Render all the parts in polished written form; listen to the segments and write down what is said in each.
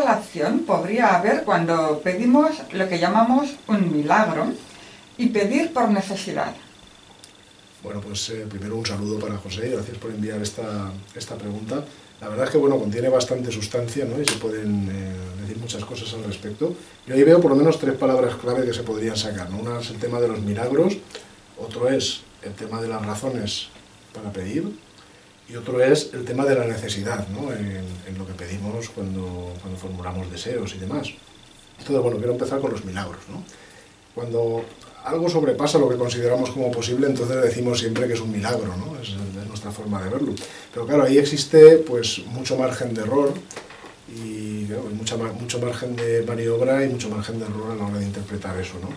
relación podría haber cuando pedimos lo que llamamos un milagro y pedir por necesidad? Bueno, pues primero un saludo para José, gracias por enviar esta pregunta. La verdad es que bueno, contiene bastante sustancia, ¿no? Y se pueden decir muchas cosas al respecto. Yo ahí veo por lo menos 3 palabras clave que se podrían sacar, ¿no? Una es el tema de los milagros, otro es el tema de las razones para pedir y otro es el tema de la necesidad, ¿no? En lo que pedimos cuando formulamos deseos y demás. Entonces, bueno, quiero empezar con los milagros, ¿no? Cuando algo sobrepasa lo que consideramos como posible, entonces decimos siempre que es un milagro, ¿no? Es nuestra forma de verlo. Pero claro, ahí existe pues mucho margen de error y claro, mucho margen de maniobra y mucho margen de error a la hora de interpretar eso, ¿no?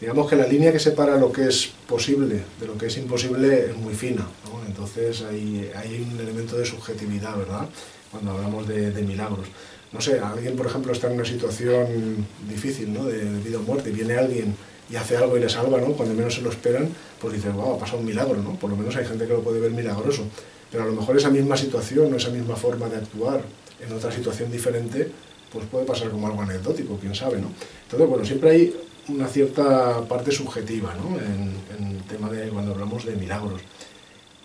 Digamos que la línea que separa lo que es posible de lo que es imposible es muy fina, ¿no? Entonces hay un elemento de subjetividad, ¿verdad? Cuando hablamos de milagros. No sé, alguien, por ejemplo, está en una situación difícil, ¿no? De vida o muerte, y viene alguien y hace algo y le salva, ¿no? Cuando menos se lo esperan, pues dices, wow, ha pasado un milagro, ¿no? Por lo menos hay gente que lo puede ver milagroso. Pero a lo mejor esa misma situación o esa misma forma de actuar en otra situación diferente, pues puede pasar como algo anecdótico, quién sabe, ¿no? Entonces, bueno, siempre hay una cierta parte subjetiva, ¿no? En el tema de cuando hablamos de milagros.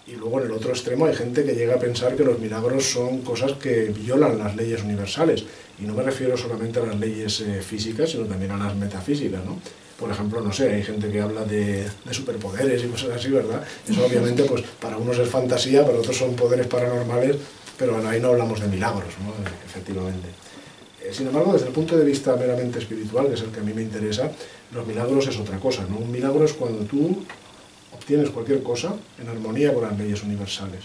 Y luego en el otro extremo hay gente que llega a pensar que los milagros son cosas que violan las leyes universales. Y no me refiero solamente a las leyes físicas, sino también a las metafísicas, ¿no? Por ejemplo, no sé, hay gente que habla de superpoderes y cosas así, ¿verdad? Eso obviamente pues para unos es fantasía, para otros son poderes paranormales, pero bueno, ahí no hablamos de milagros, ¿no? Efectivamente. Sin embargo, desde el punto de vista meramente espiritual, que es el que a mí me interesa, los milagros es otra cosa, ¿no? Un milagro es cuando tú obtienes cualquier cosa en armonía con las leyes universales.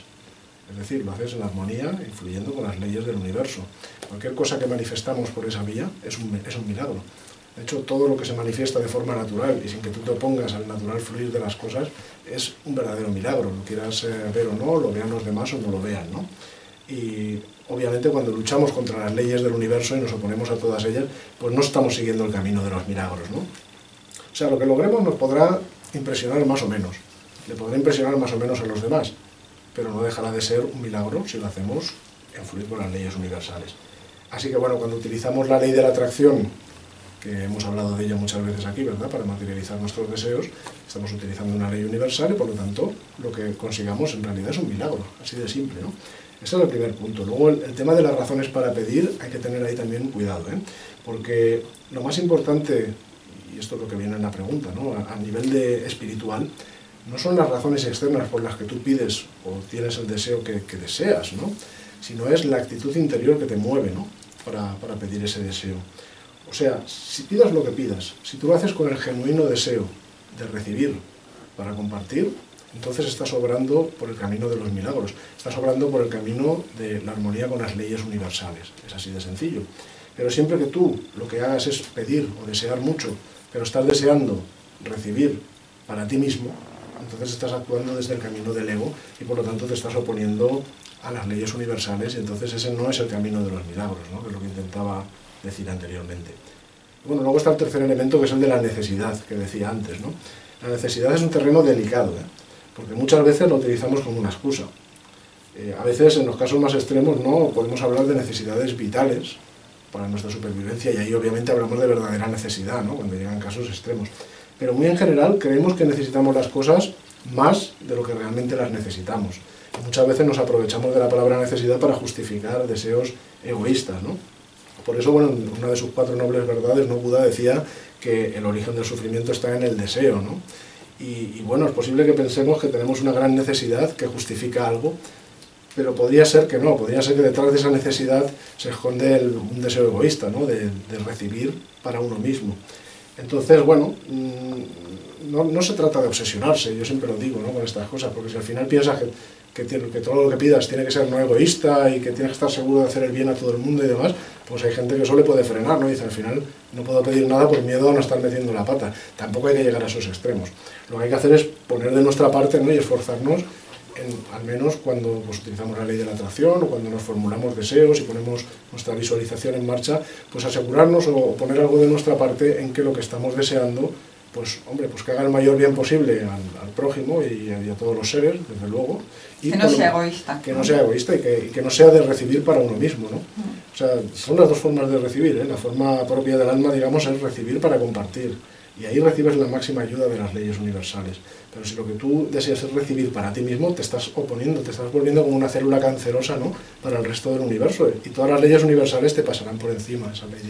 Es decir, lo haces en armonía, influyendo con las leyes del universo. Cualquier cosa que manifestamos por esa vía es un milagro. De hecho, todo lo que se manifiesta de forma natural y sin que tú te opongas al natural fluir de las cosas es un verdadero milagro. Lo quieras ver o no, lo vean los demás o no lo vean, ¿no? Y obviamente cuando luchamos contra las leyes del universo y nos oponemos a todas ellas, pues no estamos siguiendo el camino de los milagros, ¿no? O sea, lo que logremos nos podrá impresionar más o menos, le podrá impresionar más o menos a los demás, pero no dejará de ser un milagro si lo hacemos en fluir con las leyes universales. Así que bueno, cuando utilizamos la ley de la atracción, que hemos hablado de ello muchas veces aquí, ¿verdad? Para materializar nuestros deseos, estamos utilizando una ley universal y por lo tanto lo que consigamos en realidad es un milagro, así de simple, ¿no? Ese es el primer punto. Luego el tema de las razones para pedir hay que tener ahí también cuidado, ¿eh? Porque lo más importante, y esto es lo que viene en la pregunta, ¿no? A nivel espiritual, no son las razones externas por las que tú pides o tienes el deseo que deseas, ¿no? Sino es la actitud interior que te mueve, ¿no? Para pedir ese deseo. O sea, si pidas lo que pidas, si tú lo haces con el genuino deseo de recibir para compartir, entonces estás obrando por el camino de los milagros, estás obrando por el camino de la armonía con las leyes universales. Es así de sencillo. Pero siempre que tú lo que hagas es pedir o desear mucho, pero estás deseando recibir para ti mismo, entonces estás actuando desde el camino del ego y por lo tanto te estás oponiendo a las leyes universales y entonces ese no es el camino de los milagros, ¿no? Que es lo que intentaba decir anteriormente. Bueno, luego está el tercer elemento, que es el de la necesidad, que decía antes, ¿no? La necesidad es un terreno delicado, ¿eh? Porque muchas veces lo utilizamos como una excusa. A veces, en los casos más extremos, no podemos hablar de necesidades vitales para nuestra supervivencia, y ahí obviamente hablamos de verdadera necesidad, ¿no? Cuando llegan casos extremos. Pero muy en general creemos que necesitamos las cosas más de lo que realmente las necesitamos. Y muchas veces nos aprovechamos de la palabra necesidad para justificar deseos egoístas, ¿no? Por eso, bueno, en una de sus 4 nobles verdades, ¿no? Buda decía que el origen del sufrimiento está en el deseo, ¿no? Y bueno, es posible que pensemos que tenemos una gran necesidad que justifica algo, pero podría ser que no, podría ser que detrás de esa necesidad se esconde un deseo egoísta, ¿no? De recibir para uno mismo. Entonces, bueno, no se trata de obsesionarse, yo siempre lo digo, ¿no? Con estas cosas, porque si al final piensas que todo lo que pidas tiene que ser no egoísta y que tienes que estar seguro de hacer el bien a todo el mundo y demás, pues hay gente que eso le puede frenar, ¿no? Dice, al final no puedo pedir nada por miedo a no estar metiendo la pata. Tampoco hay que llegar a esos extremos. Lo que hay que hacer es poner de nuestra parte, ¿no? Y esforzarnos, al menos cuando pues, utilizamos la ley de la atracción o cuando nos formulamos deseos y ponemos nuestra visualización en marcha, pues asegurarnos o poner algo de nuestra parte en que lo que estamos deseando pues hombre, pues que haga el mayor bien posible al prójimo y a todos los seres, desde luego. Y que no sea egoísta. Que no sea egoísta y que no sea de recibir para uno mismo, ¿no? O sea, son las dos formas de recibir, ¿eh? La forma propia del alma, digamos, es recibir para compartir. Y ahí recibes la máxima ayuda de las leyes universales. Pero si lo que tú deseas es recibir para ti mismo, te estás oponiendo, te estás volviendo como una célula cancerosa, ¿no?, para el resto del universo. Y todas las leyes universales te pasarán por encima, esa ley.